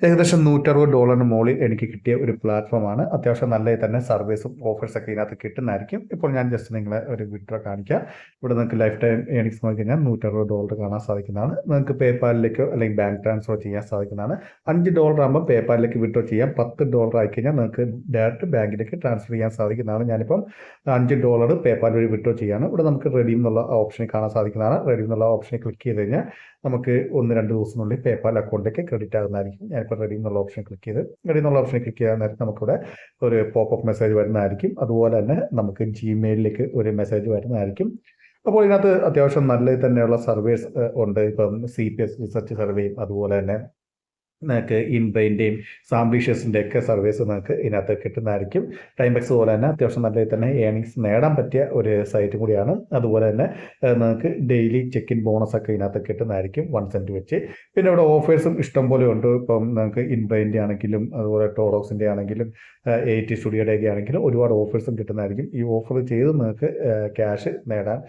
ഏകദേശം $160 മുകളിൽ എനിക്ക് കിട്ടിയ ഒരു പ്ലാറ്റ്ഫോമാണ്. അത്യാവശ്യം നല്ല തന്നെ സർവീസും ഓഫേഴ്സൊക്കെ ഇതിനകത്ത് കിട്ടുന്നതായിരിക്കും. ഇപ്പോൾ ഞാൻ ജസ്റ്റ് നിങ്ങളെ ഒരു വിഡ്രോ കാണിക്കാം. ഇവിടെ നിങ്ങൾക്ക് ലൈഫ് ടൈം ഏണിങ്സ് നോക്കി കഴിഞ്ഞാൽ $160 കാണാൻ സാധിക്കുന്നതാണ്. നിങ്ങൾക്ക് പേപ്പാലിലേക്കോ അല്ലെങ്കിൽ ബാങ്ക് ട്രാൻസ്ഫർ ചെയ്യാൻ സാധിക്കുന്നതാണ്. $5 ആകുമ്പോൾ പേപ്പാലിലേക്ക് വിഡ്രോ ചെയ്യാം. $10 ആയിക്കഴിഞ്ഞാൽ നിങ്ങൾക്ക് ഡയറക്റ്റ് ബാങ്കിലേക്ക് ട്രാൻസ്ഫർ ചെയ്യാൻ സാധിക്കുന്നതാണ്. ഞാനിപ്പം $5 പേപ്പാൽ വഴി വിഡ്രോ ചെയ്യാണ്. ഇവിടെ നമുക്ക് റെഡീം എന്നുള്ള ഓപ്ഷനിൽ കാണാൻ സാധിക്കുന്നതാണ്. റെഡീം എന്നുള്ള ഓപ്ഷനിൽ ക്ലിക്ക് ചെയ്ത് കഴിഞ്ഞാൽ നമുക്ക് 1-2 ദിവസത്തിനുള്ളിൽ പേപ്പാൽ അക്കൗണ്ടിലേക്ക് ക്രെഡിറ്റ് ആകുന്നതായിരിക്കും. ഞാനിപ്പോൾ റെഡി എന്നുള്ള ഓപ്ഷൻ ക്ലിക്ക് ചെയ്ത് റെഡി എന്നുള്ള ഓപ്ഷൻ ക്ലിക്ക് ചെയ്യാൻ നേരത്തെ നമുക്കിവിടെ ഒരു പോപ്പപ്പ് മെസ്സേജ് വരുന്നതായിരിക്കും. അതുപോലെ തന്നെ നമുക്ക് ജിമെയിലിലേക്ക് ഒരു മെസ്സേജ് വരുന്നതായിരിക്കും. അപ്പോൾ ഇതിനകത്ത് അത്യാവശ്യം നല്ല തന്നെയുള്ള സർവേസ് ഉണ്ട്. ഇപ്പം CPS റിസർച്ച് സർവേയും അതുപോലെ തന്നെ നിങ്ങൾക്ക് ഇൻബ്രെയിൻ്റെയും സാംബ്ലീഷ്യസിൻ്റെ ഒക്കെ സർവീസ് നിങ്ങൾക്ക് ഇതിനകത്ത് കിട്ടുന്നതായിരിക്കും. ടൈംബെക്സ് പോലെ തന്നെ അത്യാവശ്യം നല്ല തന്നെ ഏണിങ്സ് നേടാൻ പറ്റിയ ഒരു സൈറ്റ് കൂടിയാണ്. അതുപോലെ തന്നെ നിങ്ങൾക്ക് ഡെയിലി ചെക്ക് ഇൻ ബോണസ് ഒക്കെ ഇതിനകത്ത് കിട്ടുന്നതായിരിക്കും 1 സെൻറ്റ് വെച്ച്. പിന്നെ ഇവിടെ ഓഫേഴ്സും ഇഷ്ടം പോലെ ഉണ്ട്. ഇപ്പം നിങ്ങൾക്ക് ഇൻബ്രെയിൻ്റെ ആണെങ്കിലും അതുപോലെ ടോറോക്സിൻ്റെ ആണെങ്കിലും AT സ്റ്റുഡിയോയുടെ ഒക്കെ ആണെങ്കിലും ഒരുപാട് ഓഫേഴ്സും കിട്ടുന്നതായിരിക്കും. ഈ ഓഫർ ചെയ്ത് നിങ്ങൾക്ക് ക്യാഷ് നേടാൻ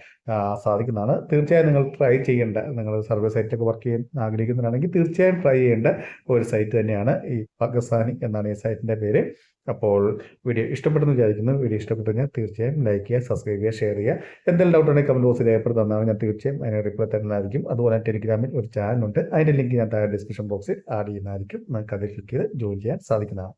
സാധിക്കുന്നതാണ്. തീർച്ചയായും നിങ്ങൾ ട്രൈ ചെയ്യേണ്ട, നിങ്ങൾ സർവീസ് സൈറ്റൊക്കെ വർക്ക് ചെയ്യാൻ ആഗ്രഹിക്കുന്നവരാണെങ്കിൽ തീർച്ചയായും ട്രൈ ചെയ്യേണ്ട ഒരു സൈറ്റ് തന്നെയാണ് ഈ പാകിസ്ഥാനി എന്നാണ് ഈ സൈറ്റിൻ്റെ പേര്. അപ്പോൾ വീഡിയോ ഇഷ്ടപ്പെട്ടെന്ന് വിചാരിക്കുന്നു. വീഡിയോ ഇഷ്ടപ്പെട്ടു കഴിഞ്ഞാൽ തീർച്ചയായും ലൈക്ക് ചെയ്യുക, സബ്സ്ക്രൈബ് ചെയ്യുക, ഷെയർ ചെയ്യുക. എന്തെങ്കിലും ഡൗട്ട് ഉണ്ടെങ്കിൽ കമൻറ്റ് ബോക്സിൽ രേഖപ്പെടുത്തുന്നതാണ്. ഞാൻ തീർച്ചയായും അതിന് റിപ്ലൈ തരുന്നതായിരിക്കും. അതുപോലെ ടെലിഗ്രാമിൽ ഒരു ചാനലുണ്ട്, അതിൻ്റെ ലിങ്ക് ഞാൻ താഴെ ഡിസ്ക്രിപ്ഷൻ ബോക്സിൽ ആഡ് ചെയ്യുന്നതായിരിക്കും. നിങ്ങൾക്ക് അതിൽ ക്ലിക്ക് ചെയ്ത് ജോയിൻ ചെയ്യാൻ സാധിക്കുന്നതാണ്.